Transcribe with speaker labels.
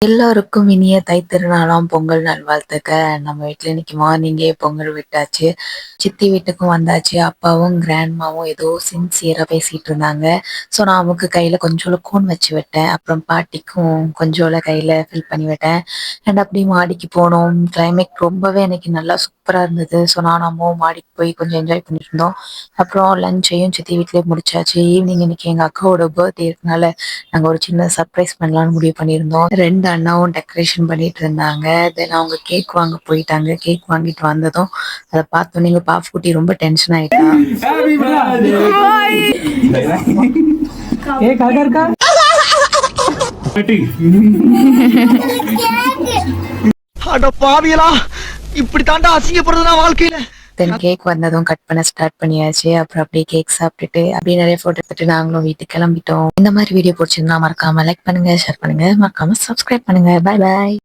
Speaker 1: எல்லோருக்கும் இனிய தைத்திருநாளாம் பொங்கல் நல்வாழ்த்துக்கள். நம்ம வீட்ல இன்னைக்கு மார்னிங்கே பொங்கல் விட்டாச்சு. சித்தி வீட்டுக்கும் வந்தாச்சு. அப்பாவும் கிராண்ட்மாவும் ஏதோ சின்சியரா பேசிட்டு இருந்தாங்க. ஸோ நான் அவங்க கையில கொஞ்சோண்டு கூன் வச்சு விட்டேன். அப்புறம் பாட்டிக்கும் கொஞ்சோல கையில ஃபில் பண்ணி விட்டேன். அண்ட் அப்படி மாடிக்கு போனோம். கிளைமேட் ரொம்பவே எனக்கு நல்லா சூப்பரா இருந்தது. ஸோ நானும் அம்மாவும் மாடிக்கு போய் கொஞ்சம் என்ஜாய் பண்ணிட்டு இருந்தோம். அப்புறம் லஞ்சையும் சித்தி வீட்லயே முடிச்சாச்சு. ஈவினிங் இன்னைக்கு எங்க அக்காவோட பர்த்டே இருக்கனால நாங்க ஒரு சின்ன சர்ப்ரைஸ் பண்ணலாம்னு முடிவு பண்ணியிருந்தோம். 2 அண்ணாவும் டெக்கரேஷன் பண்ணிட்டு இருந்தாங்க. தென் அவங்க கேக் வாங்க போயிட்டாங்க. கேக் வாங்கிட்டு வந்ததும் அதை பார்த்தோன்னே எங்க பாஃப்குட்டி ரொம்ப டென்ஷன் ஆயிட்டா.
Speaker 2: அட பாவியலா, இப்படி தாண்டா அசிங்கப்படுறதுனா வாழ்க்கையில.
Speaker 1: தென் கேக் வந்ததும் கட் பண்ண ஸ்டார்ட் பண்ணியாச்சு. அப்புறம் அப்படியே கேக் சாப்பிட்டுட்டு அப்படியே நிறைய போட்டோ எடுத்துட்டு நாங்களும் வீட்டுக்கு கிளம்பிட்டோம். இந்த மாதிரி வீடியோ பிடிச்சிருந்தா மறக்காம லைக் பண்ணுங்க, ஷேர் பண்ணுங்க, மறக்காம சப்ஸ்கிரைப் பண்ணுங்க. பாய் பாய்.